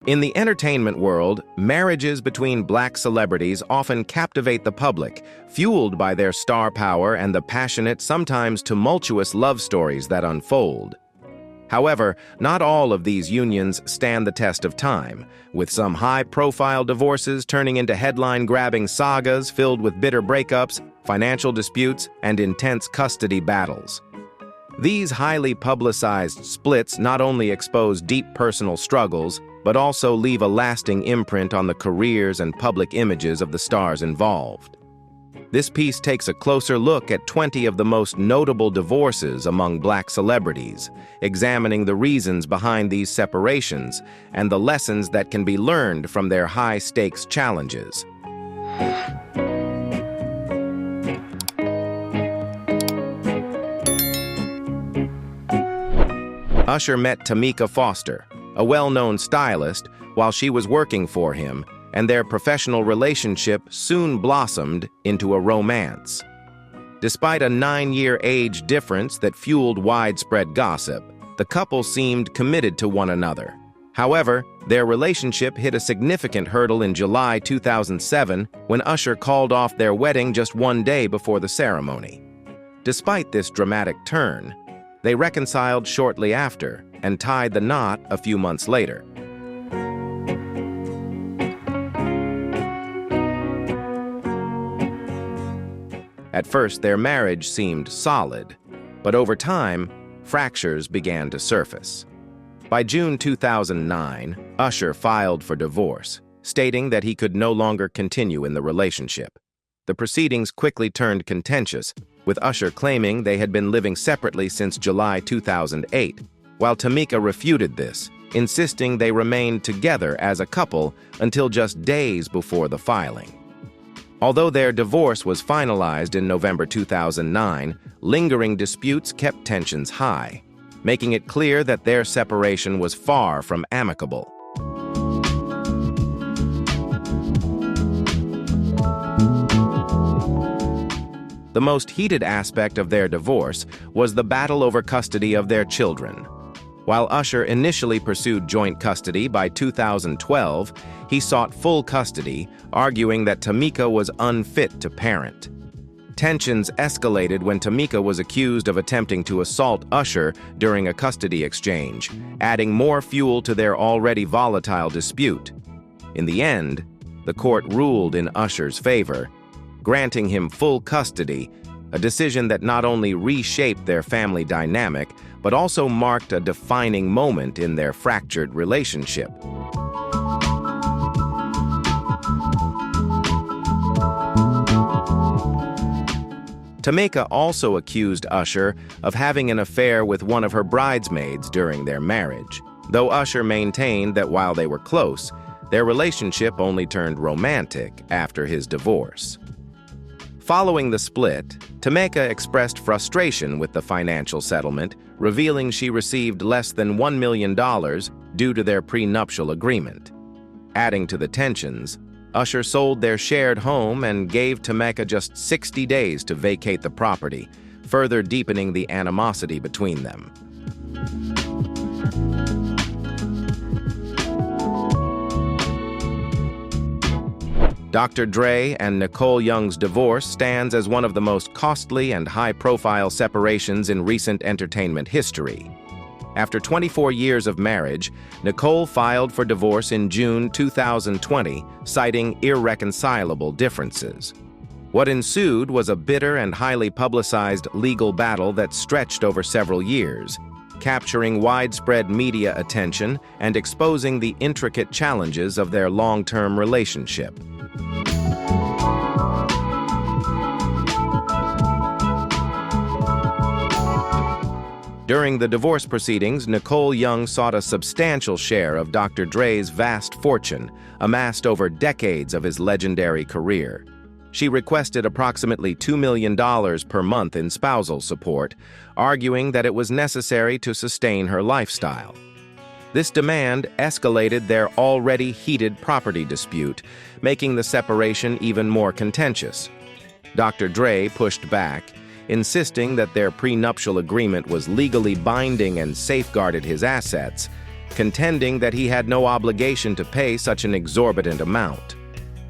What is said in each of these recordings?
In the entertainment world, marriages between black celebrities often captivate the public, fueled by their star power and the passionate, sometimes tumultuous love stories that unfold. However, not all of these unions stand the test of time, with some high-profile divorces turning into headline-grabbing sagas filled with bitter breakups, financial disputes, and intense custody battles. These highly publicized splits not only expose deep personal struggles, but also leave a lasting imprint on the careers and public images of the stars involved. This piece takes a closer look at 20 of the most notable divorces among black celebrities, examining the reasons behind these separations and the lessons that can be learned from their high-stakes challenges. Usher met Tamika Foster, a well-known stylist, while she was working for him, and their professional relationship soon blossomed into a romance. Despite a 9-year age difference that fueled widespread gossip, the couple seemed committed to one another. However, their relationship hit a significant hurdle in July 2007 when Usher called off their wedding just one day before the ceremony. Despite this dramatic turn, they reconciled shortly after and tied the knot a few months later. At first, their marriage seemed solid, but over time, fractures began to surface. By June 2009, Usher filed for divorce, stating that he could no longer continue in the relationship. The proceedings quickly turned contentious, with Usher claiming they had been living separately since July 2008, while Tamika refuted this, insisting they remained together as a couple until just days before the filing. Although their divorce was finalized in November 2009, lingering disputes kept tensions high, making it clear that their separation was far from amicable. The most heated aspect of their divorce was the battle over custody of their children. While Usher initially pursued joint custody by 2012, he sought full custody, arguing that Tamika was unfit to parent. Tensions escalated when Tamika was accused of attempting to assault Usher during a custody exchange, adding more fuel to their already volatile dispute. In the end, the court ruled in Usher's favor, granting him full custody, a decision that not only reshaped their family dynamic, but also marked a defining moment in their fractured relationship. Tamika also accused Usher of having an affair with one of her bridesmaids during their marriage, though Usher maintained that while they were close, their relationship only turned romantic after his divorce. Following the split, Tamika expressed frustration with the financial settlement, revealing she received less than $1 million due to their prenuptial agreement. Adding to the tensions, Usher sold their shared home and gave Tamika just 60 days to vacate the property, further deepening the animosity between them. Dr. Dre and Nicole Young's divorce stands as one of the most costly and high-profile separations in recent entertainment history. After 24 years of marriage, Nicole filed for divorce in June 2020, citing irreconcilable differences. What ensued was a bitter and highly publicized legal battle that stretched over several years, capturing widespread media attention and exposing the intricate challenges of their long-term relationship. During the divorce proceedings, Nicole Young sought a substantial share of Dr. Dre's vast fortune, amassed over decades of his legendary career. She requested approximately $2 million per month in spousal support, arguing that it was necessary to sustain her lifestyle. This demand escalated their already heated property dispute, making the separation even more contentious. Dr. Dre pushed back, insisting that their prenuptial agreement was legally binding and safeguarded his assets, contending that he had no obligation to pay such an exorbitant amount.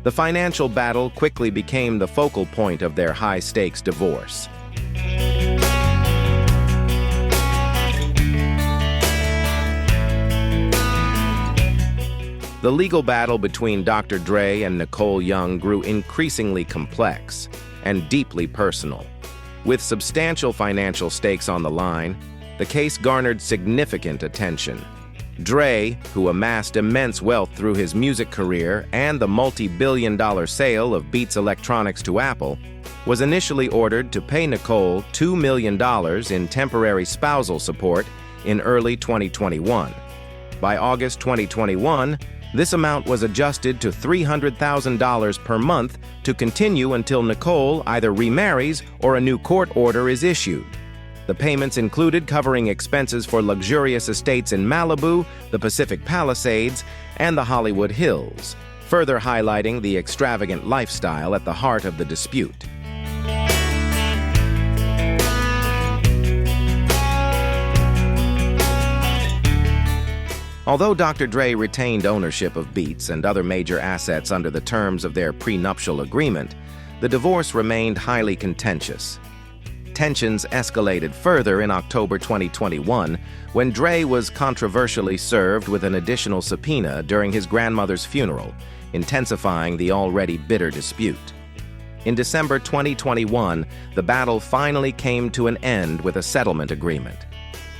The financial battle quickly became the focal point of their high-stakes divorce. The legal battle between Dr. Dre and Nicole Young grew increasingly complex and deeply personal. With substantial financial stakes on the line, the case garnered significant attention. Dre, who amassed immense wealth through his music career and the multi-billion-dollar sale of Beats Electronics to Apple, was initially ordered to pay Nicole $2 million in temporary spousal support in early 2021. By August 2021, this amount was adjusted to $300,000 per month to continue until Nicole either remarries or a new court order is issued. The payments included covering expenses for luxurious estates in Malibu, the Pacific Palisades, and the Hollywood Hills, further highlighting the extravagant lifestyle at the heart of the dispute. Although Dr. Dre retained ownership of Beats and other major assets under the terms of their prenuptial agreement, the divorce remained highly contentious. Tensions escalated further in October 2021 when Dre was controversially served with an additional subpoena during his grandmother's funeral, intensifying the already bitter dispute. In December 2021, the battle finally came to an end with a settlement agreement.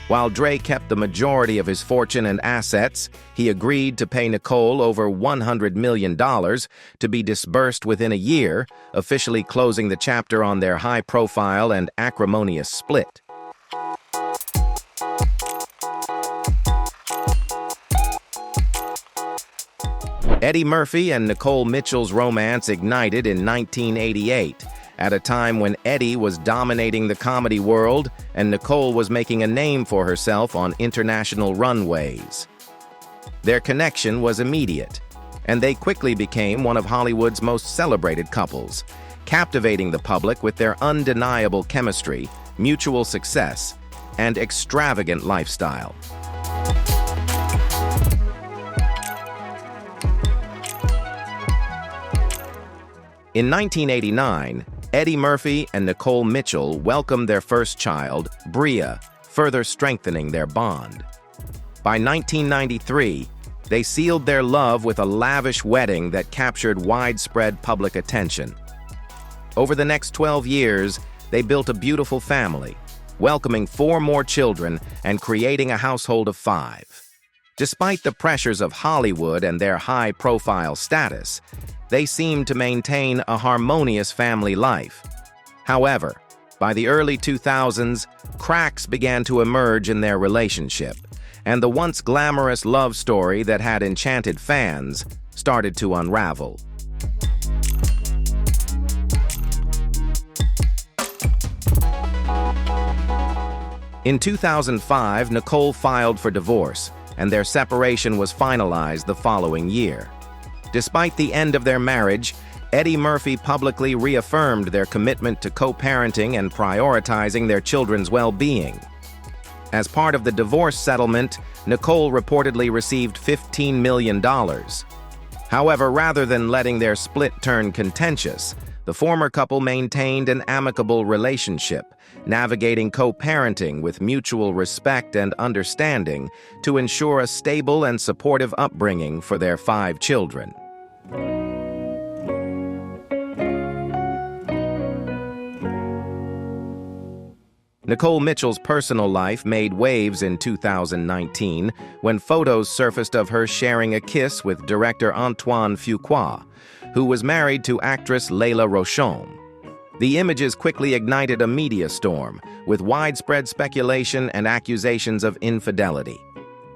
While Dre kept the majority of his fortune and assets, he agreed to pay Nicole over $100 million to be disbursed within a year, officially closing the chapter on their high-profile and acrimonious split. Eddie Murphy and Nicole Mitchell's romance ignited in 1988, at a time when Eddie was dominating the comedy world and Nicole was making a name for herself on international runways. Their connection was immediate, and they quickly became one of Hollywood's most celebrated couples, captivating the public with their undeniable chemistry, mutual success, and extravagant lifestyle. In 1989, Eddie Murphy and Nicole Mitchell welcomed their first child, Bria, further strengthening their bond. By 1993, they sealed their love with a lavish wedding that captured widespread public attention. Over the next 12 years, they built a beautiful family, welcoming 4 more children and creating a household of 5. Despite the pressures of Hollywood and their high-profile status, they seemed to maintain a harmonious family life. However, by the early 2000s, cracks began to emerge in their relationship, and the once glamorous love story that had enchanted fans started to unravel. In 2005, Nicole filed for divorce, and their separation was finalized the following year. Despite the end of their marriage, Eddie Murphy publicly reaffirmed their commitment to co-parenting and prioritizing their children's well-being. As part of the divorce settlement, Nicole reportedly received $15 million. However, rather than letting their split turn contentious, the former couple maintained an amicable relationship, navigating co-parenting with mutual respect and understanding to ensure a stable and supportive upbringing for their 5 children. Nicole Mitchell's personal life made waves in 2019 when photos surfaced of her sharing a kiss with director Antoine Fuqua, who was married to actress Layla Rochon. The images quickly ignited a media storm, with widespread speculation and accusations of infidelity.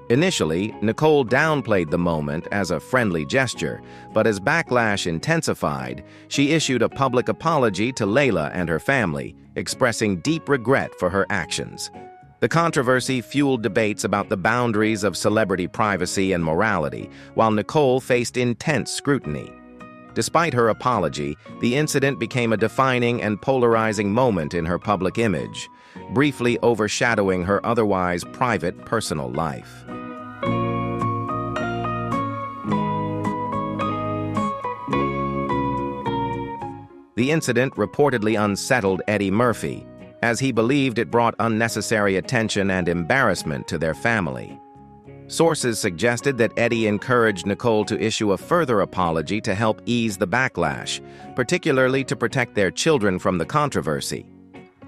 Initially, Nicole downplayed the moment as a friendly gesture, but as backlash intensified, she issued a public apology to Layla and her family, expressing deep regret for her actions. The controversy fueled debates about the boundaries of celebrity privacy and morality, while Nicole faced intense scrutiny. Despite her apology, the incident became a defining and polarizing moment in her public image, briefly overshadowing her otherwise private personal life. The incident reportedly unsettled Eddie Murphy, as he believed it brought unnecessary attention and embarrassment to their family. Sources suggested that Eddie encouraged Nicole to issue a further apology to help ease the backlash, particularly to protect their children from the controversy.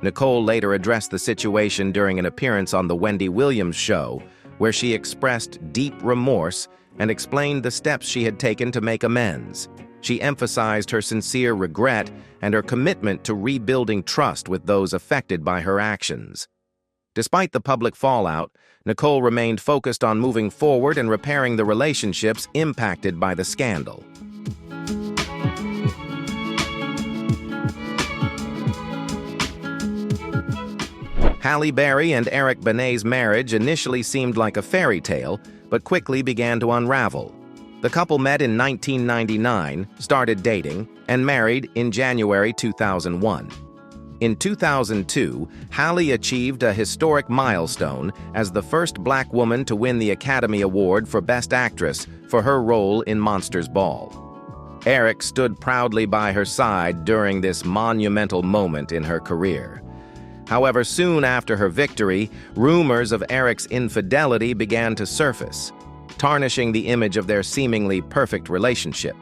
Nicole later addressed the situation during an appearance on The Wendy Williams Show, where she expressed deep remorse and explained the steps she had taken to make amends. She emphasized her sincere regret and her commitment to rebuilding trust with those affected by her actions. Despite the public fallout, Nicole remained focused on moving forward and repairing the relationships impacted by the scandal. Halle Berry and Eric Benet's marriage initially seemed like a fairy tale, but quickly began to unravel. The couple met in 1999, started dating, and married in January 2001. In 2002, Halle achieved a historic milestone as the first black woman to win the Academy Award for Best Actress for her role in Monsters Ball. Eric stood proudly by her side during this monumental moment in her career. However, soon after her victory, rumors of Eric's infidelity began to surface, tarnishing the image of their seemingly perfect relationship.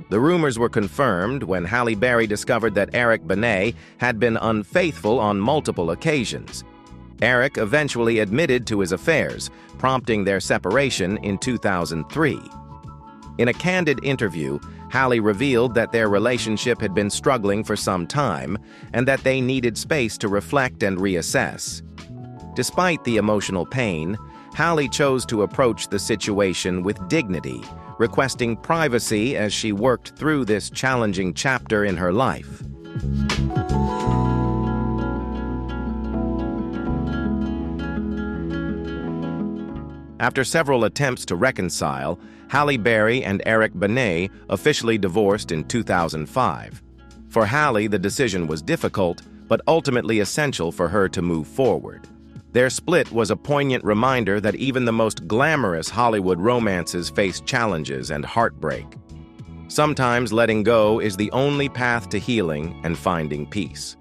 The rumors were confirmed when Halle Berry discovered that Eric Benet had been unfaithful on multiple occasions. Eric eventually admitted to his affairs, prompting their separation in 2003. In a candid interview, Halle revealed that their relationship had been struggling for some time and that they needed space to reflect and reassess. Despite the emotional pain, Halle chose to approach the situation with dignity, requesting privacy as she worked through this challenging chapter in her life. After several attempts to reconcile, Halle Berry and Eric Benet officially divorced in 2005. For Halle, the decision was difficult, but ultimately essential for her to move forward. Their split was a poignant reminder that even the most glamorous Hollywood romances face challenges and heartbreak. Sometimes letting go is the only path to healing and finding peace.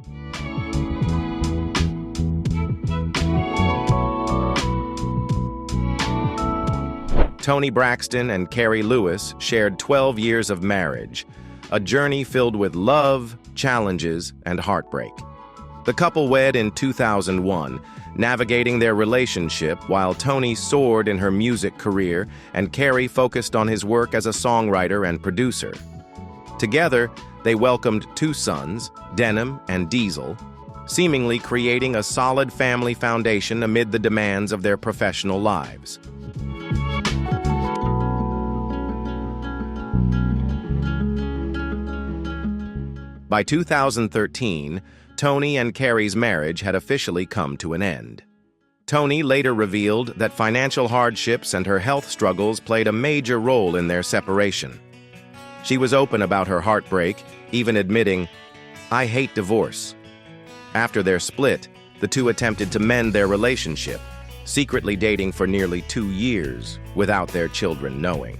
Toni Braxton and Carrie Lewis shared 12 years of marriage, a journey filled with love, challenges, and heartbreak. The couple wed in 2001, navigating their relationship while Toni soared in her music career and Carrie focused on his work as a songwriter and producer. Together, they welcomed 2 sons, Denim and Diesel, seemingly creating a solid family foundation amid the demands of their professional lives. By 2013, Toni and Carrie's marriage had officially come to an end. Toni later revealed that financial hardships and her health struggles played a major role in their separation. She was open about her heartbreak, even admitting, "I hate divorce." After their split, the two attempted to mend their relationship, secretly dating for nearly 2 years without their children knowing.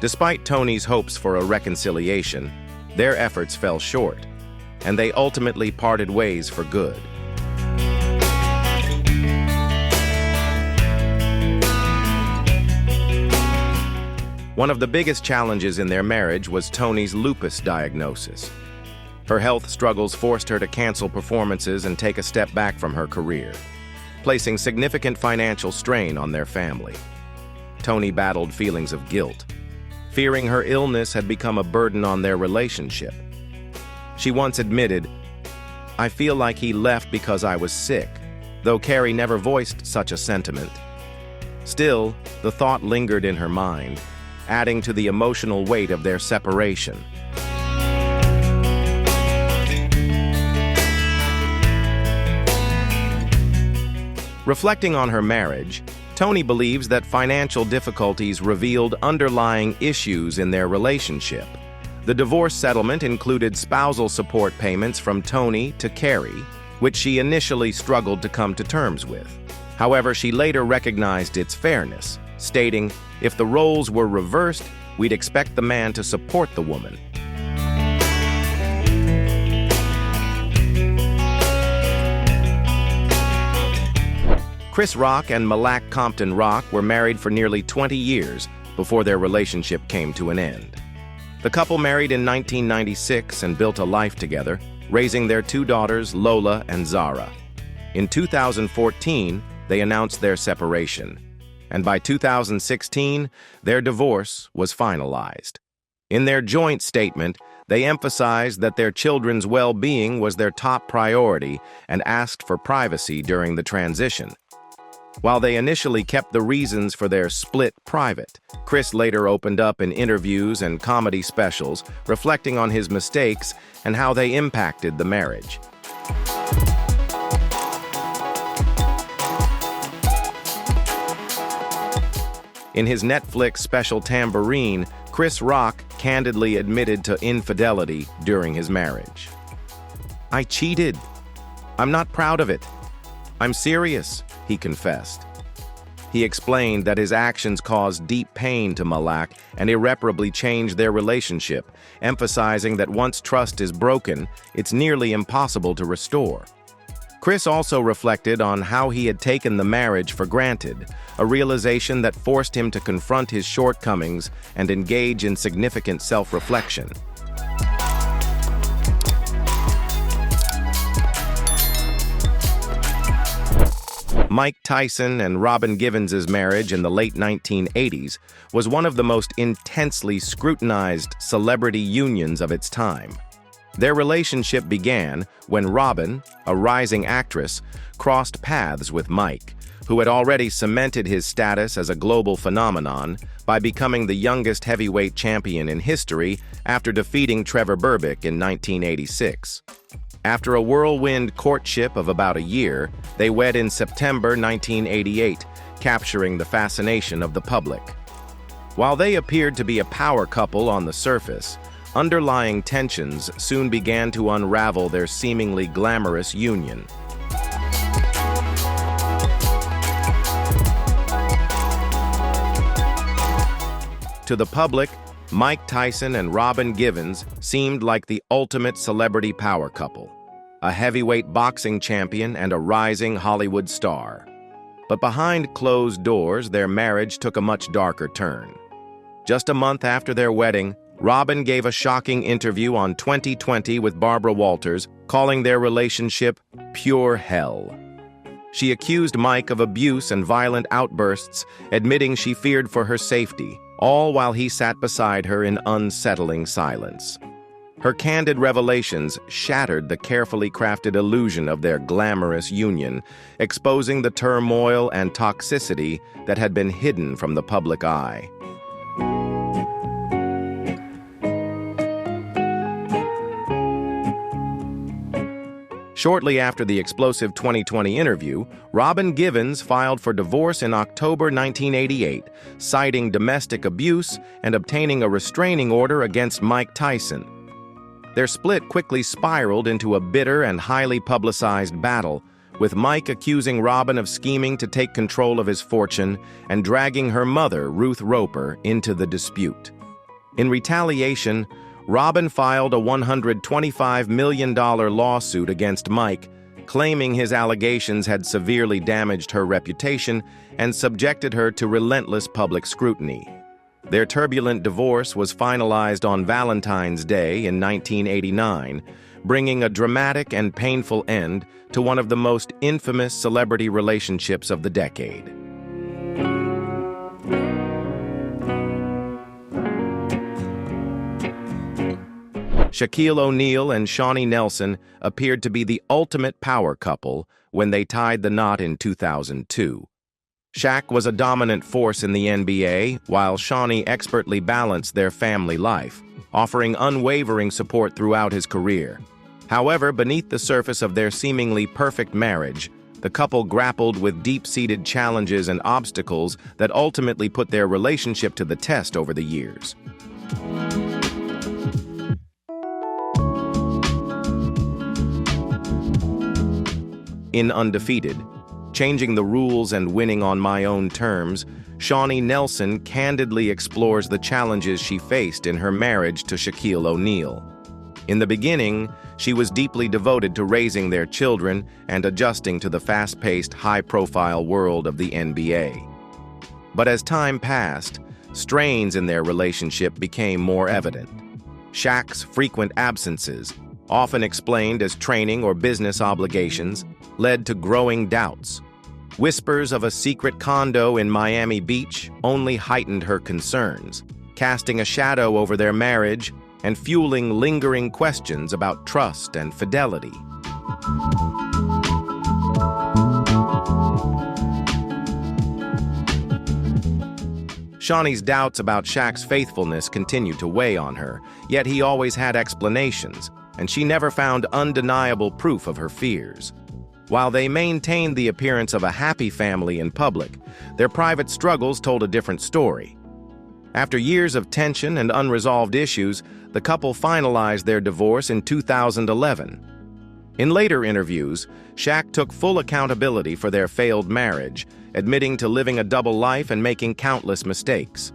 Despite Toni's hopes for a reconciliation, their efforts fell short, and they ultimately parted ways for good. One of the biggest challenges in their marriage was Toni's lupus diagnosis. Her health struggles forced her to cancel performances and take a step back from her career, placing significant financial strain on their family. Toni battled feelings of guilt, fearing her illness had become a burden on their relationship. She once admitted, "I feel like he left because I was sick," though Carrie never voiced such a sentiment. Still, the thought lingered in her mind, adding to the emotional weight of their separation. Reflecting on her marriage, Toni believes that financial difficulties revealed underlying issues in their relationship. The divorce settlement included spousal support payments from Toni to Carrie, which she initially struggled to come to terms with. However, she later recognized its fairness, stating, "If the roles were reversed, we'd expect the man to support the woman." Chris Rock and Malak Compton Rock were married for nearly 20 years before their relationship came to an end. The couple married in 1996 and built a life together, raising their two daughters, Lola and Zara. In 2014, they announced their separation, and by 2016, their divorce was finalized. In their joint statement, they emphasized that their children's well-being was their top priority and asked for privacy during the transition. While they initially kept the reasons for their split private, Chris later opened up in interviews and comedy specials, reflecting on his mistakes and how they impacted the marriage. In his Netflix special Tambourine, Chris Rock candidly admitted to infidelity during his marriage. "I cheated. I'm not proud of it. I'm serious," he confessed. He explained that his actions caused deep pain to Malak and irreparably changed their relationship, emphasizing that once trust is broken, it's nearly impossible to restore. Chris also reflected on how he had taken the marriage for granted, a realization that forced him to confront his shortcomings and engage in significant self-reflection. Mike Tyson and Robin Givens' marriage in the late 1980s was one of the most intensely scrutinized celebrity unions of its time. Their relationship began when Robin, a rising actress, crossed paths with Mike, who had already cemented his status as a global phenomenon by becoming the youngest heavyweight champion in history after defeating Trevor Berbick in 1986. After a whirlwind courtship of about a year, they wed in September 1988, capturing the fascination of the public. While they appeared to be a power couple on the surface, underlying tensions soon began to unravel their seemingly glamorous union. To the public, Mike Tyson and Robin Givens seemed like the ultimate celebrity power couple, a heavyweight boxing champion and a rising Hollywood star. But behind closed doors, their marriage took a much darker turn. Just a month after their wedding, Robin gave a shocking interview on 2020 with Barbara Walters, calling their relationship pure hell. She accused Mike of abuse and violent outbursts, admitting she feared for her safety, all while he sat beside her in unsettling silence. Her candid revelations shattered the carefully crafted illusion of their glamorous union, exposing the turmoil and toxicity that had been hidden from the public eye. Shortly after the explosive 2020 interview, Robin Givens filed for divorce in October 1988, citing domestic abuse and obtaining a restraining order against Mike Tyson. Their split quickly spiraled into a bitter and highly publicized battle, with Mike accusing Robin of scheming to take control of his fortune and dragging her mother, Ruth Roper, into the dispute. In retaliation, Robin filed a $125 million lawsuit against Mike, claiming his allegations had severely damaged her reputation and subjected her to relentless public scrutiny. Their turbulent divorce was finalized on Valentine's Day in 1989, bringing a dramatic and painful end to one of the most infamous celebrity relationships of the decade. Shaquille O'Neal and Shawnee Nelson appeared to be the ultimate power couple when they tied the knot in 2002. Shaq was a dominant force in the NBA, while Shawnee expertly balanced their family life, offering unwavering support throughout his career. However, beneath the surface of their seemingly perfect marriage, the couple grappled with deep-seated challenges and obstacles that ultimately put their relationship to the test over the years. In Undefeated, Changing the rules and winning on my own terms, Shawnee Nelson candidly explores the challenges she faced in her marriage to Shaquille O'Neal. In the beginning, she was deeply devoted to raising their children and adjusting to the fast-paced, high-profile world of the NBA. But as time passed, strains in their relationship became more evident. Shaq's frequent absences, often explained as training or business obligations, led to growing doubts. Whispers of a secret condo in Miami Beach only heightened her concerns, casting a shadow over their marriage and fueling lingering questions about trust and fidelity. Shawnee's doubts about Shaq's faithfulness continued to weigh on her, yet he always had explanations, and she never found undeniable proof of her fears. While they maintained the appearance of a happy family in public, their private struggles told a different story. After years of tension and unresolved issues, the couple finalized their divorce in 2011. In later interviews, Shaq took full accountability for their failed marriage, admitting to living a double life and making countless mistakes.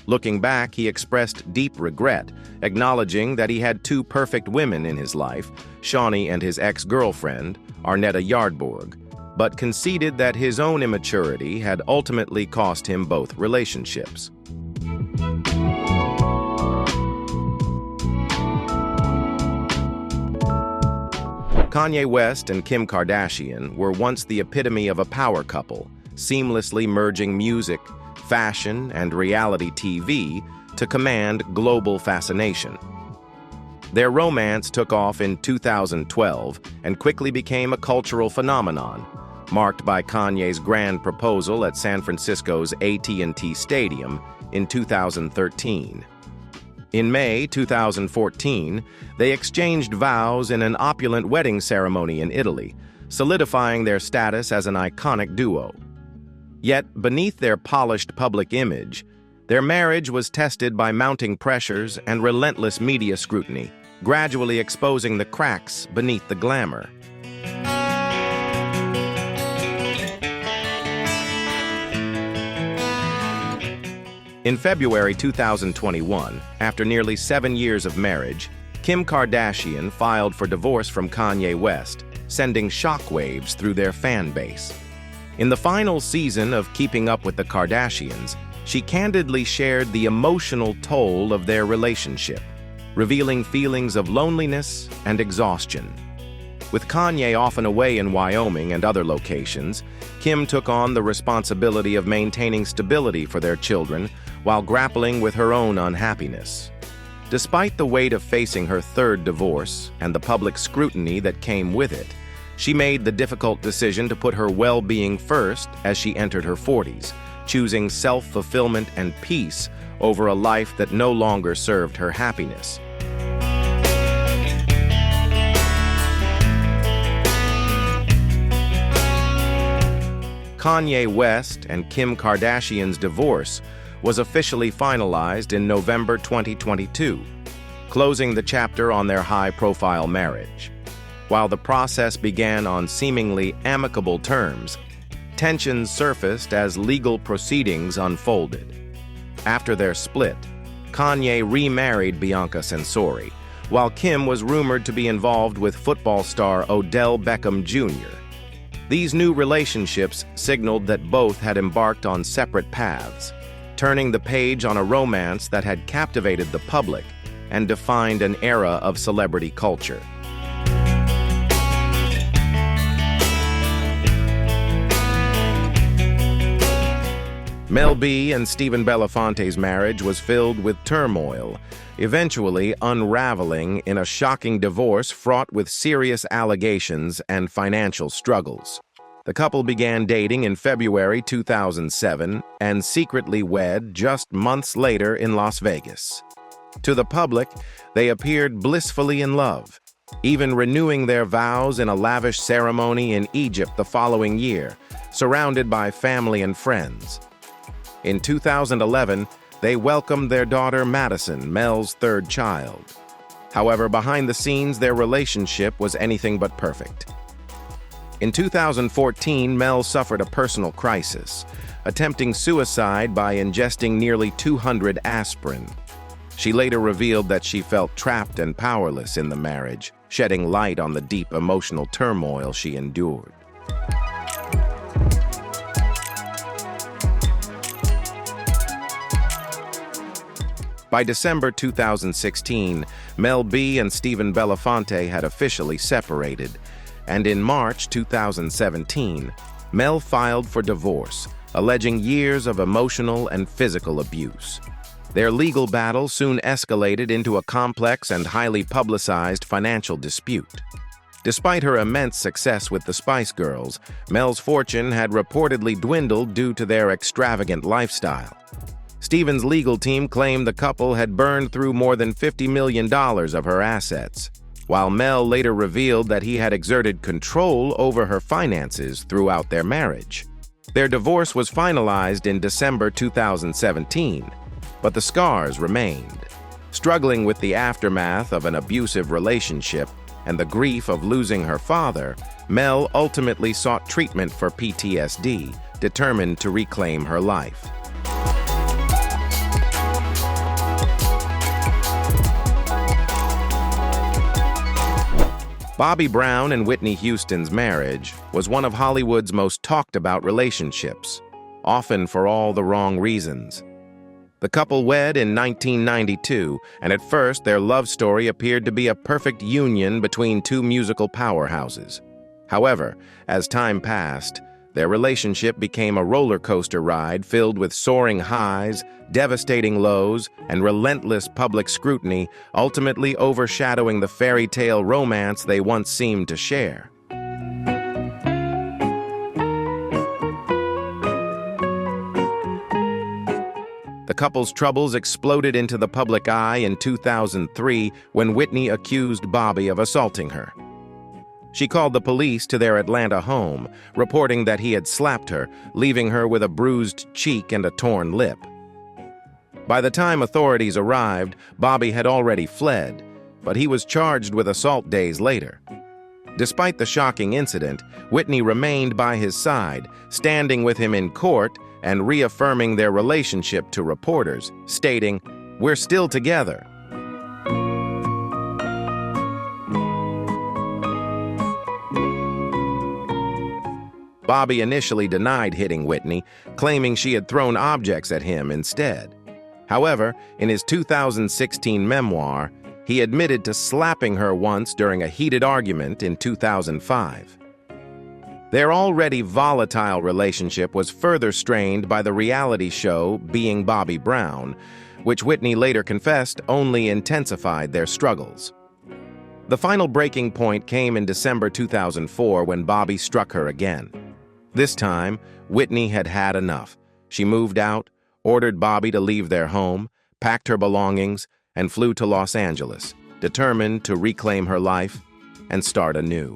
Looking back, he expressed deep regret, acknowledging that he had two perfect women in his life, Shawnee and his ex-girlfriend, Arnetta Yardborg, but conceded that his own immaturity had ultimately cost him both relationships. Kanye West and Kim Kardashian were once the epitome of a power couple, seamlessly merging music, fashion, and reality TV to command global fascination. Their romance took off in 2012 and quickly became a cultural phenomenon, marked by Kanye's grand proposal at San Francisco's AT&T Stadium in 2013. In May 2014, they exchanged vows in an opulent wedding ceremony in Italy, solidifying their status as an iconic duo. Yet, beneath their polished public image, their marriage was tested by mounting pressures and relentless media scrutiny, gradually exposing the cracks beneath the glamour. In February 2021, after nearly 7 years of marriage, Kim Kardashian filed for divorce from Kanye West, sending shockwaves through their fan base. In the final season of Keeping Up with the Kardashians, she candidly shared the emotional toll of their relationship, revealing feelings of loneliness and exhaustion. With Kanye often away in Wyoming and other locations, Kim took on the responsibility of maintaining stability for their children while grappling with her own unhappiness. Despite the weight of facing her third divorce and the public scrutiny that came with it, she made the difficult decision to put her well-being first as she entered her 40s, choosing self-fulfillment and peace over a life that no longer served her happiness. Kanye West and Kim Kardashian's divorce was officially finalized in November 2022, closing the chapter on their high-profile marriage. While the process began on seemingly amicable terms, tensions surfaced as legal proceedings unfolded. After their split, Kanye remarried Bianca Censori, while Kim was rumored to be involved with football star Odell Beckham Jr. These new relationships signaled that both had embarked on separate paths, turning the page on a romance that had captivated the public and defined an era of celebrity culture. Mel B and Stephen Belafonte's marriage was filled with turmoil, eventually unraveling in a shocking divorce fraught with serious allegations and financial struggles. The couple began dating in February 2007 and secretly wed just months later in Las Vegas. To the public, they appeared blissfully in love, even renewing their vows in a lavish ceremony in Egypt the following year, surrounded by family and friends. In 2011, they welcomed their daughter Madison, Mel's third child. However, behind the scenes, their relationship was anything but perfect. In 2014, Mel suffered a personal crisis, attempting suicide by ingesting nearly 200 aspirin. She later revealed that she felt trapped and powerless in the marriage, shedding light on the deep emotional turmoil she endured. By December 2016, Mel B and Stephen Belafonte had officially separated, and in March 2017, Mel filed for divorce, alleging years of emotional and physical abuse. Their legal battle soon escalated into a complex and highly publicized financial dispute. Despite her immense success with the Spice Girls, Mel's fortune had reportedly dwindled due to their extravagant lifestyle. Stephen's legal team claimed the couple had burned through more than $50 million of her assets, while Mel later revealed that he had exerted control over her finances throughout their marriage. Their divorce was finalized in December 2017, but the scars remained. Struggling with the aftermath of an abusive relationship and the grief of losing her father, Mel ultimately sought treatment for PTSD, determined to reclaim her life. Bobby Brown and Whitney Houston's marriage was one of Hollywood's most talked about relationships, often for all the wrong reasons. The couple wed in 1992, and at first their love story appeared to be a perfect union between two musical powerhouses. However, as time passed, their relationship became a roller coaster ride filled with soaring highs, devastating lows, and relentless public scrutiny, ultimately overshadowing the fairy tale romance they once seemed to share. The couple's troubles exploded into the public eye in 2003 when Whitney accused Bobby of assaulting her. She called the police to their Atlanta home, reporting that he had slapped her, leaving her with a bruised cheek and a torn lip. By the time authorities arrived, Bobby had already fled, but he was charged with assault days later. Despite the shocking incident, Whitney remained by his side, standing with him in court and reaffirming their relationship to reporters, stating, "We're still together." Bobby initially denied hitting Whitney, claiming she had thrown objects at him instead. However, in his 2016 memoir, he admitted to slapping her once during a heated argument in 2005. Their already volatile relationship was further strained by the reality show Being Bobby Brown, which Whitney later confessed only intensified their struggles. The final breaking point came in December 2004 when Bobby struck her again. This time, Whitney had had enough. She moved out, ordered Bobby to leave their home, packed her belongings, and flew to Los Angeles, determined to reclaim her life and start anew.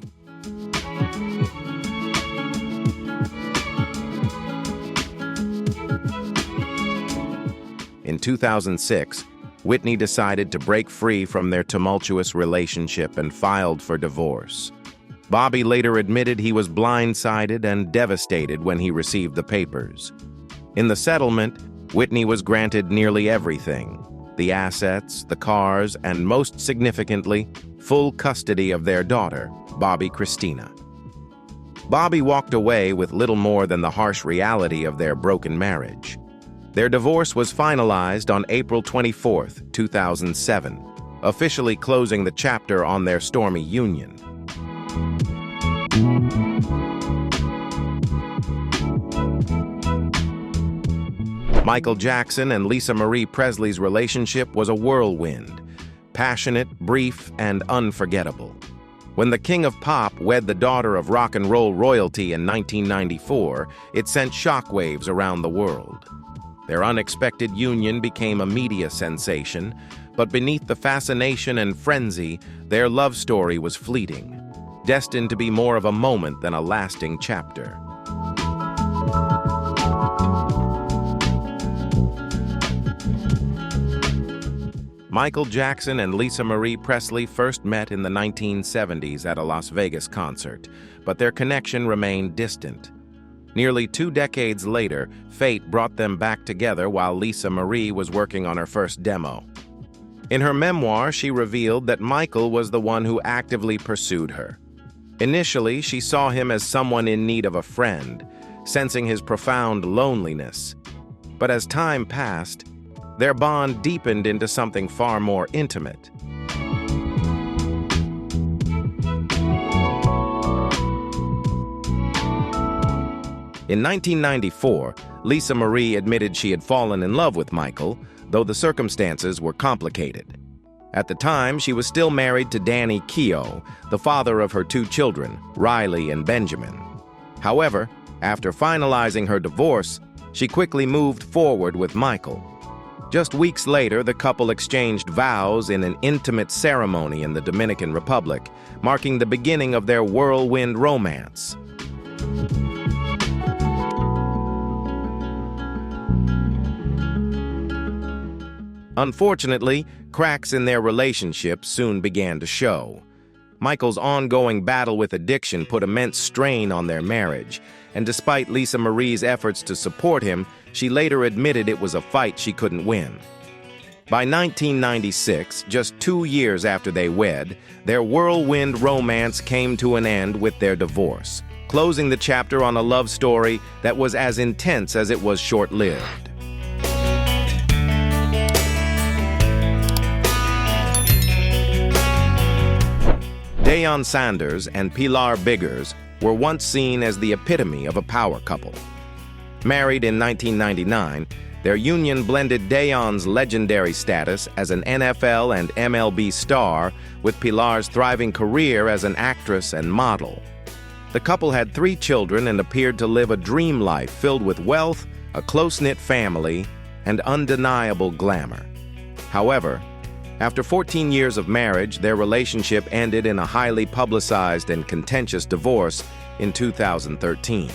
In 2006, Whitney decided to break free from their tumultuous relationship and filed for divorce. Bobby later admitted he was blindsided and devastated when he received the papers. In the settlement, Whitney was granted nearly everything: the assets, the cars, and most significantly, full custody of their daughter, Bobby Christina. Bobby walked away with little more than the harsh reality of their broken marriage. Their divorce was finalized on April 24, 2007, officially closing the chapter on their stormy union. Michael Jackson and Lisa Marie Presley's relationship was a whirlwind, passionate, brief, and unforgettable. When the king of pop wed the daughter of rock and roll royalty in 1994, it sent shockwaves around the world. Their unexpected union became a media sensation, but beneath the fascination and frenzy, their love story was fleeting, destined to be more of a moment than a lasting chapter. Michael Jackson and Lisa Marie Presley first met in the 1970s at a Las Vegas concert, but their connection remained distant. Nearly 2 decades later, fate brought them back together while Lisa Marie was working on her first demo. In her memoir, she revealed that Michael was the one who actively pursued her. Initially, she saw him as someone in need of a friend, sensing his profound loneliness. But as time passed, their bond deepened into something far more intimate. In 1994, Lisa Marie admitted she had fallen in love with Michael, though the circumstances were complicated. At the time, she was still married to Danny Keough, the father of her 2 children, Riley and Benjamin. However, after finalizing her divorce, she quickly moved forward with Michael. Just weeks later, the couple exchanged vows in an intimate ceremony in the Dominican Republic, marking the beginning of their whirlwind romance. Unfortunately, cracks in their relationship soon began to show. Michael's ongoing battle with addiction put immense strain on their marriage, and despite Lisa Marie's efforts to support him, she later admitted it was a fight she couldn't win. By 1996, just 2 years after they wed, their whirlwind romance came to an end with their divorce, closing the chapter on a love story that was as intense as it was short-lived. Deion Sanders and Pilar Biggers were once seen as the epitome of a power couple. Married in 1999, their union blended Deion's legendary status as an NFL and MLB star with Pilar's thriving career as an actress and model. The couple had 3 children and appeared to live a dream life filled with wealth, a close-knit family, and undeniable glamour. However, after 14 years of marriage, their relationship ended in a highly publicized and contentious divorce in 2013.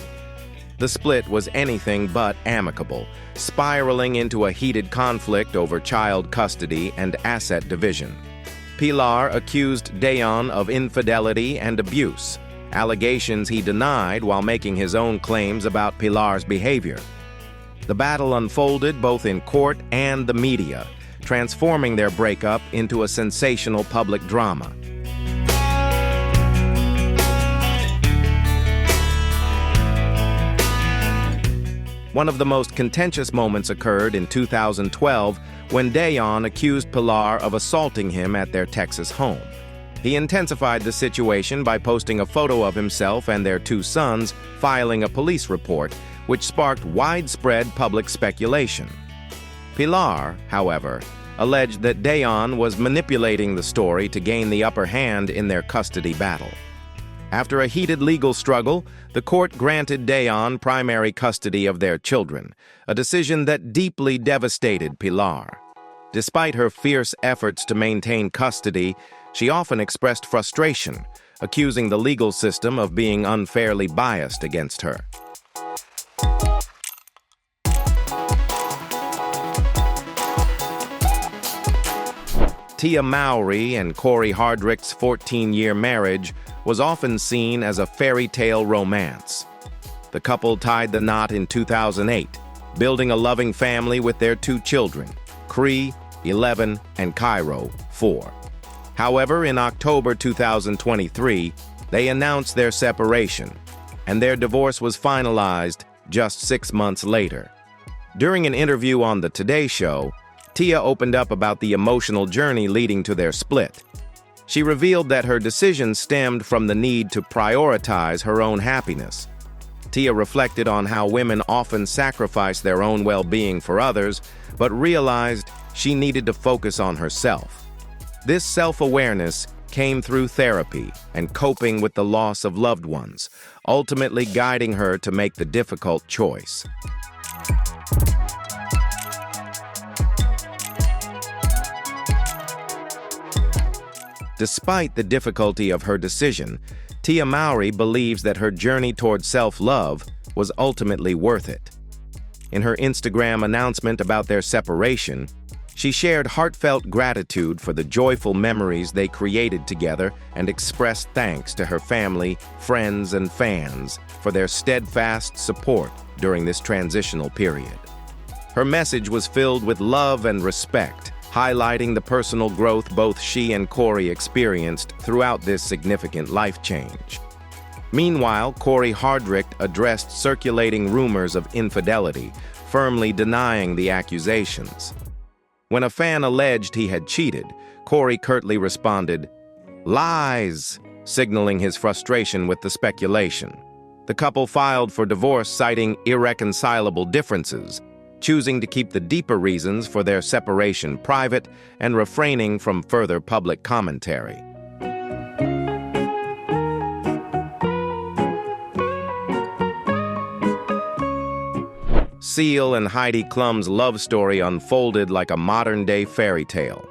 The split was anything but amicable, spiraling into a heated conflict over child custody and asset division. Pilar accused Deion of infidelity and abuse, allegations he denied while making his own claims about Pilar's behavior. The battle unfolded both in court and the media, transforming their breakup into a sensational public drama. One of the most contentious moments occurred in 2012 when Deion accused Pilar of assaulting him at their Texas home. He intensified the situation by posting a photo of himself and their 2 sons filing a police report, which sparked widespread public speculation. Pilar, however, alleged that Deion was manipulating the story to gain the upper hand in their custody battle. After a heated legal struggle, the court granted Deion primary custody of their children, a decision that deeply devastated Pilar. Despite her fierce efforts to maintain custody, she often expressed frustration, accusing the legal system of being unfairly biased against her. Tia Mowry and Corey Hardrick's 14-year marriage was often seen as a fairy tale romance. The couple tied the knot in 2008, building a loving family with their 2 children, Cree, 11, and Cairo, 4. However, in October 2023, they announced their separation, and their divorce was finalized just 6 months later. During an interview on The Today Show, Tia opened up about the emotional journey leading to their split. She revealed that her decision stemmed from the need to prioritize her own happiness. Tia reflected on how women often sacrifice their own well-being for others, but realized she needed to focus on herself. This self-awareness came through therapy and coping with the loss of loved ones, ultimately guiding her to make the difficult choice. Despite the difficulty of her decision, Tia Mowry believes that her journey toward self-love was ultimately worth it. In her Instagram announcement about their separation, She shared heartfelt gratitude for the joyful memories they created together and expressed thanks to her family, friends, and fans for their steadfast support during this transitional period. Her message was filled with love and respect, highlighting the personal growth both she and Corey experienced throughout this significant life change. Meanwhile, Corey Hardrict addressed circulating rumors of infidelity, firmly denying the accusations. When a fan alleged he had cheated, Corey curtly responded, "Lies," signaling his frustration with the speculation. The couple filed for divorce citing irreconcilable differences, choosing to keep the deeper reasons for their separation private and refraining from further public commentary. Seal and Heidi Klum's love story unfolded like a modern-day fairy tale.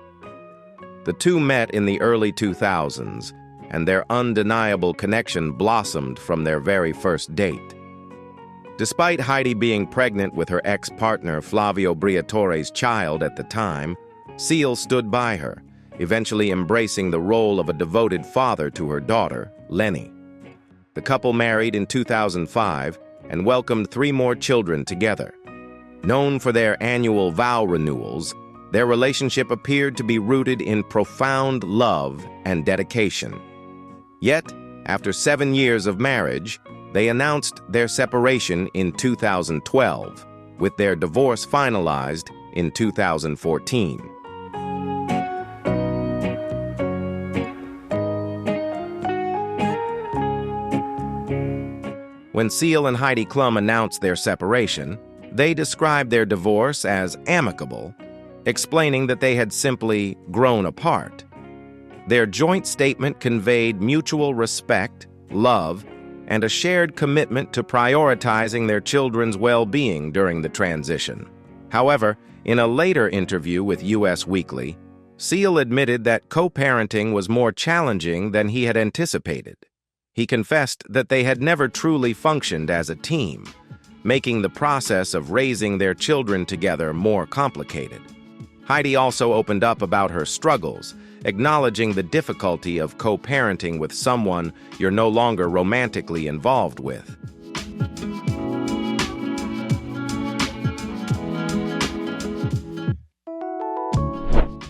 The two met in the early 2000s, and their undeniable connection blossomed from their very first date. Despite Heidi being pregnant with her ex-partner Flavio Briatore's child at the time, Seal stood by her, eventually embracing the role of a devoted father to her daughter, Lenny. The couple married in 2005 and welcomed 3 more children together. Known for their annual vow renewals, their relationship appeared to be rooted in profound love and dedication. Yet, after 7 years of marriage, they announced their separation in 2012, with their divorce finalized in 2014. When Seal and Heidi Klum announced their separation, they described their divorce as amicable, explaining that they had simply grown apart. Their joint statement conveyed mutual respect, love, and a shared commitment to prioritizing their children's well-being during the transition. However, in a later interview with US Weekly, Seal admitted that co-parenting was more challenging than he had anticipated. He confessed that they had never truly functioned as a team, making the process of raising their children together more complicated. Heidi also opened up about her struggles, acknowledging the difficulty of co-parenting with someone you're no longer romantically involved with.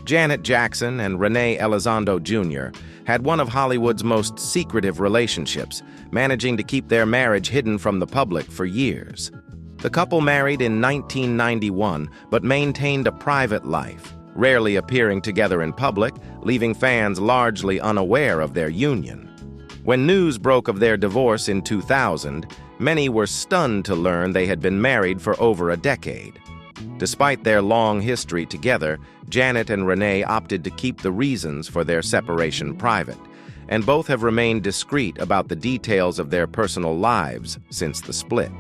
Janet Jackson and Renee Elizondo Jr. had one of Hollywood's most secretive relationships, managing to keep their marriage hidden from the public for years. The couple married in 1991, but maintained a private life, rarely appearing together in public, leaving fans largely unaware of their union. When news broke of their divorce in 2000, many were stunned to learn they had been married for over a decade. Despite their long history together, Janet and Renee opted to keep the reasons for their separation private, and both have remained discreet about the details of their personal lives since the split.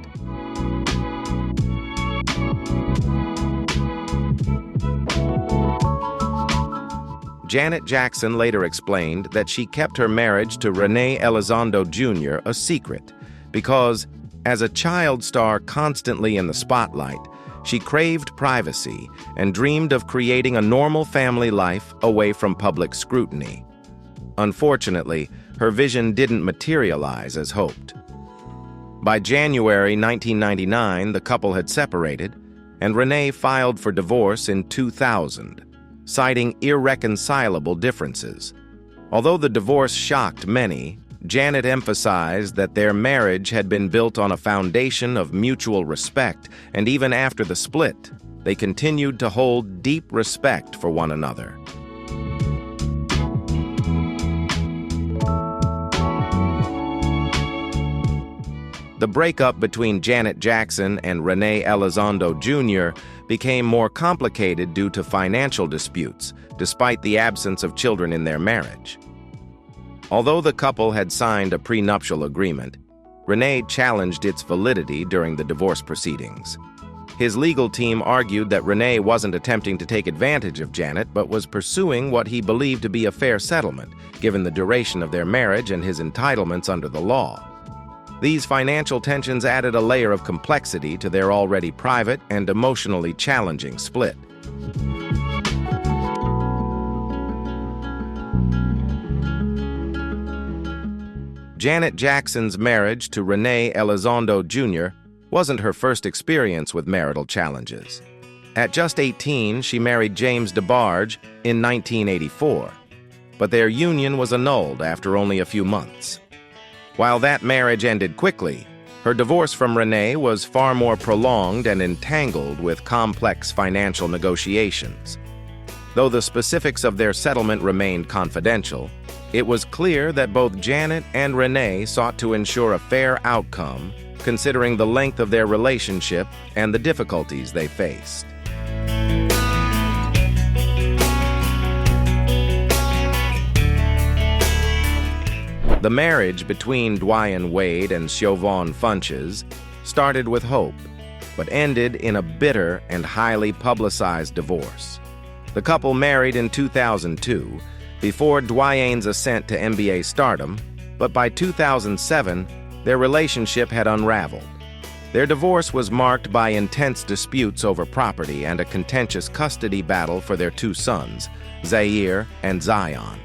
Janet Jackson later explained that she kept her marriage to Renee Elizondo Jr. a secret because, as a child star constantly in the spotlight, she craved privacy and dreamed of creating a normal family life away from public scrutiny. Unfortunately, her vision didn't materialize as hoped. By January 1999, the couple had separated, and Renee filed for divorce in 2000. Citing irreconcilable differences. Although the divorce shocked many, Janet emphasized that their marriage had been built on a foundation of mutual respect, and even after the split, they continued to hold deep respect for one another. The breakup between Janet Jackson and Renee Elizondo Jr. became more complicated due to financial disputes, despite the absence of children in their marriage. Although the couple had signed a prenuptial agreement, Renee challenged its validity during the divorce proceedings. His legal team argued that Renee wasn't attempting to take advantage of Janet, but was pursuing what he believed to be a fair settlement, given the duration of their marriage and his entitlements under the law. These financial tensions added a layer of complexity to their already private and emotionally challenging split. Janet Jackson's marriage to Renee Elizondo Jr. wasn't her first experience with marital challenges. At just 18, she married James DeBarge in 1984, but their union was annulled after only a few months. While that marriage ended quickly, her divorce from Renee was far more prolonged and entangled with complex financial negotiations. Though the specifics of their settlement remained confidential, it was clear that both Janet and Renee sought to ensure a fair outcome, considering the length of their relationship and the difficulties they faced. The marriage between Dwyane Wade and Siobhan Funches started with hope, but ended in a bitter and highly publicized divorce. The couple married in 2002, before Dwyane's ascent to NBA stardom, but by 2007, their relationship had unraveled. Their divorce was marked by intense disputes over property and a contentious custody battle for their two sons, Zaire and Zion.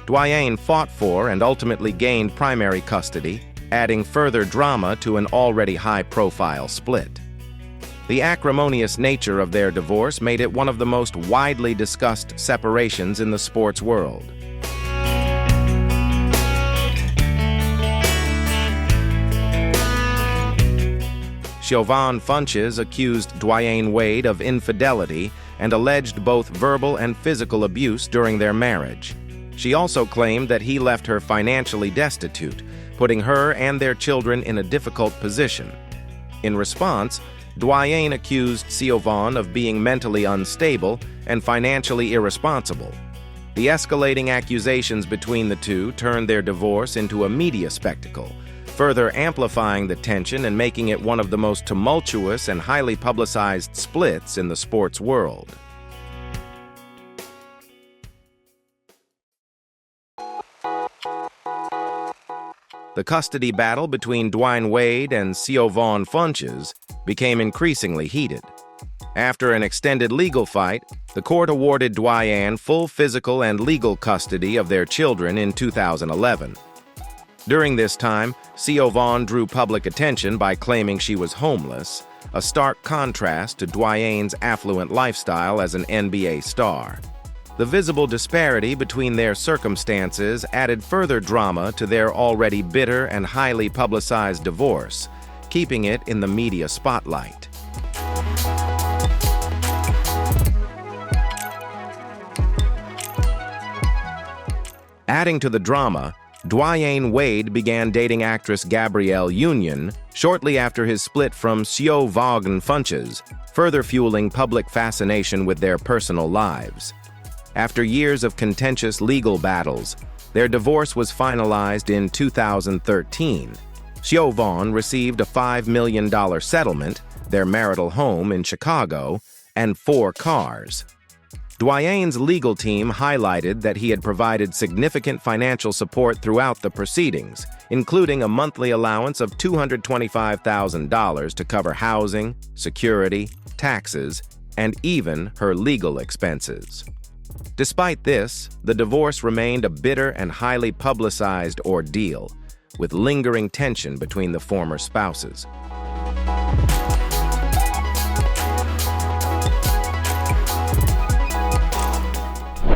Dwyane fought for and ultimately gained primary custody, adding further drama to an already high-profile split. The acrimonious nature of their divorce made it one of the most widely discussed separations in the sports world. Siobhan Funches accused Dwyane Wade of infidelity and alleged both verbal and physical abuse during their marriage. She also claimed that he left her financially destitute, putting her and their children in a difficult position. In response, Dwyane accused Siobhan of being mentally unstable and financially irresponsible. The escalating accusations between the two turned their divorce into a media spectacle, further amplifying the tension and making it one of the most tumultuous and highly publicized splits in the sports world. The custody battle between Dwyane Wade and Siobhan Funches became increasingly heated. After an extended legal fight, the court awarded Dwyane full physical and legal custody of their children in 2011. During this time, Siobhan drew public attention by claiming she was homeless, a stark contrast to Dwyane's affluent lifestyle as an NBA star. The visible disparity between their circumstances added further drama to their already bitter and highly publicized divorce, keeping it in the media spotlight. Adding to the drama, Dwyane Wade began dating actress Gabrielle Union shortly after his split from Siobhan Funches, further fueling public fascination with their personal lives. After years of contentious legal battles, their divorce was finalized in 2013. Siobhan received a $5 million settlement, their marital home in Chicago, and 4 cars. Dwyane's legal team highlighted that he had provided significant financial support throughout the proceedings, including a monthly allowance of $225,000 to cover housing, security, taxes, and even her legal expenses. Despite this, the divorce remained a bitter and highly publicized ordeal, with lingering tension between the former spouses.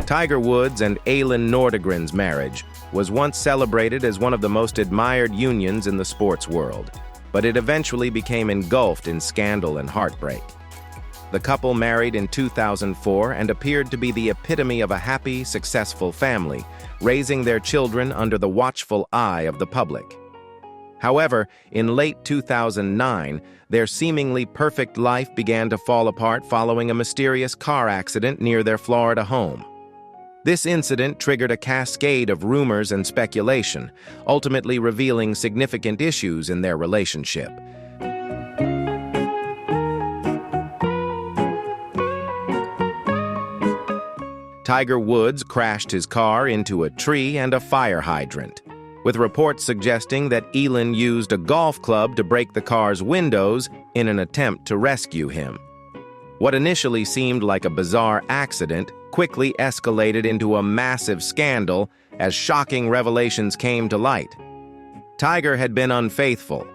Tiger Woods and Elin Nordegren's marriage was once celebrated as one of the most admired unions in the sports world, but it eventually became engulfed in scandal and heartbreak. The couple married in 2004 and appeared to be the epitome of a happy, successful family, raising their children under the watchful eye of the public. However, in late 2009, their seemingly perfect life began to fall apart following a mysterious car accident near their Florida home. This incident triggered a cascade of rumors and speculation, ultimately revealing significant issues in their relationship. Tiger Woods crashed his car into a tree and a fire hydrant, with reports suggesting that Elin used a golf club to break the car's windows in an attempt to rescue him. What initially seemed like a bizarre accident quickly escalated into a massive scandal as shocking revelations came to light. Tiger had been unfaithful.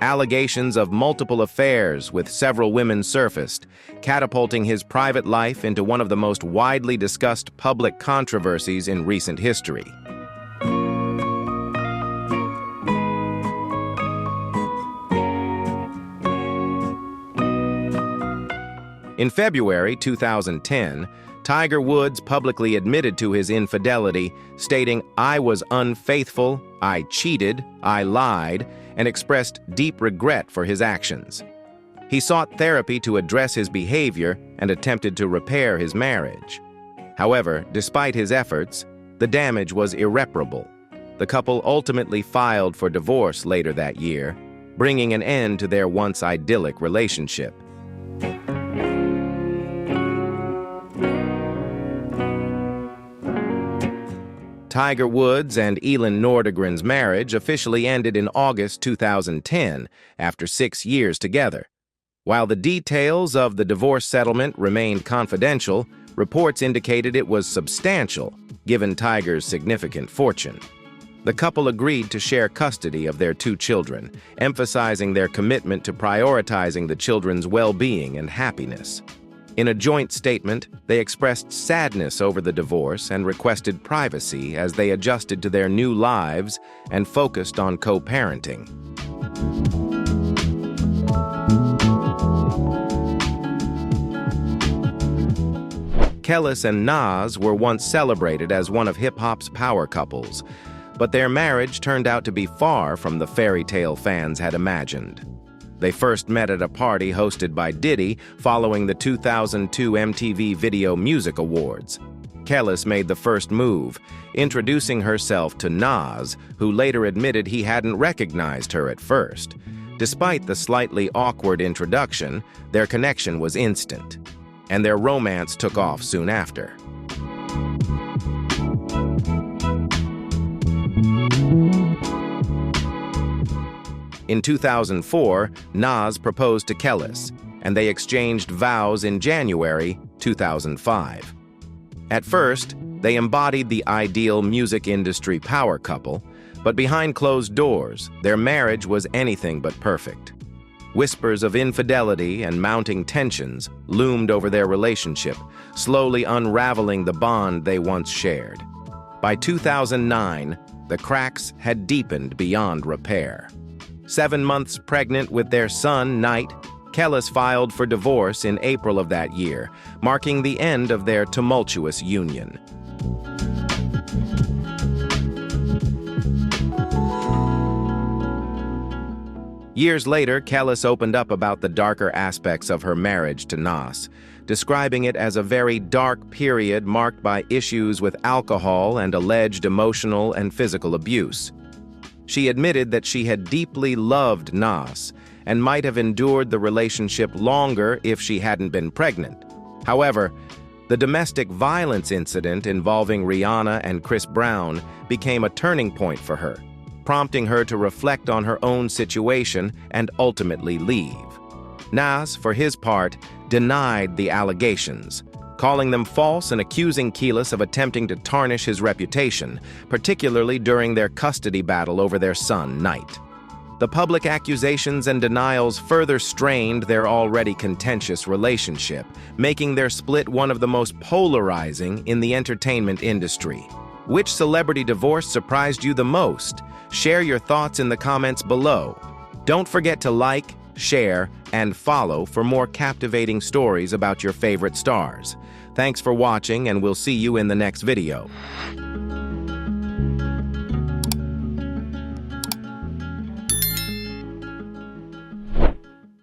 Allegations of multiple affairs with several women surfaced, catapulting his private life into one of the most widely discussed public controversies in recent history. In February 2010, Tiger Woods publicly admitted to his infidelity, stating, "I was unfaithful, I cheated, I lied," and expressed deep regret for his actions. He sought therapy to address his behavior and attempted to repair his marriage. However, despite his efforts, the damage was irreparable. The couple ultimately filed for divorce later that year, bringing an end to their once idyllic relationship. Tiger Woods and Elin Nordegren's marriage officially ended in August 2010, after 6 years together. While the details of the divorce settlement remained confidential, reports indicated it was substantial, given Tiger's significant fortune. The couple agreed to share custody of their 2 children, emphasizing their commitment to prioritizing the children's well-being and happiness. In a joint statement, they expressed sadness over the divorce and requested privacy as they adjusted to their new lives and focused on co-parenting. Kelis and Nas were once celebrated as one of hip-hop's power couples, but their marriage turned out to be far from the fairy tale fans had imagined. They first met at a party hosted by Diddy following the 2002 MTV Video Music Awards. Kelis made the first move, introducing herself to Nas, who later admitted he hadn't recognized her at first. Despite the slightly awkward introduction, their connection was instant, and their romance took off soon after. In 2004, Nas proposed to Kelis, and they exchanged vows in January 2005. At first, they embodied the ideal music industry power couple, but behind closed doors, their marriage was anything but perfect. Whispers of infidelity and mounting tensions loomed over their relationship, slowly unraveling the bond they once shared. By 2009, the cracks had deepened beyond repair. 7 months pregnant with their son, Knight, Kelis filed for divorce in April of that year, marking the end of their tumultuous union. Years later, Kelis opened up about the darker aspects of her marriage to Nas, describing it as a very dark period marked by issues with alcohol and alleged emotional and physical abuse. She admitted that she had deeply loved Nas and might have endured the relationship longer if she hadn't been pregnant. However, the domestic violence incident involving Rihanna and Chris Brown became a turning point for her, prompting her to reflect on her own situation and ultimately leave. Nas, for his part, denied the allegations, calling them false and accusing Kelis of attempting to tarnish his reputation, particularly during their custody battle over their son, Knight. The public accusations and denials further strained their already contentious relationship, making their split one of the most polarizing in the entertainment industry. Which celebrity divorce surprised you the most? Share your thoughts in the comments below. Don't forget to like, share, and follow for more captivating stories about your favorite stars. Thanks for watching, and we'll see you in the next video.